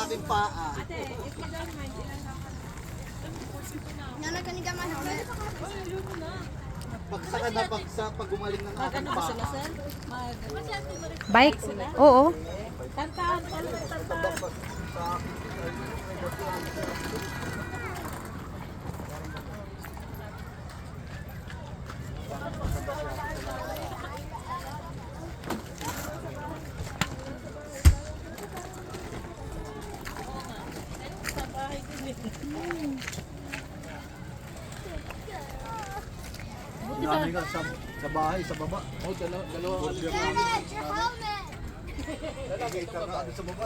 aking paa. Ate, if you don't mind, ilan lang ka? Nana, can you get my helmet? Pagsaka na pag gumaling ng aking paa. Bike? Oo. Tantahan, tantahan. Dami ka sa bahay, sa baba. Oh, dalawa. Dad, your helmet! Lalagay ka nga sa baba.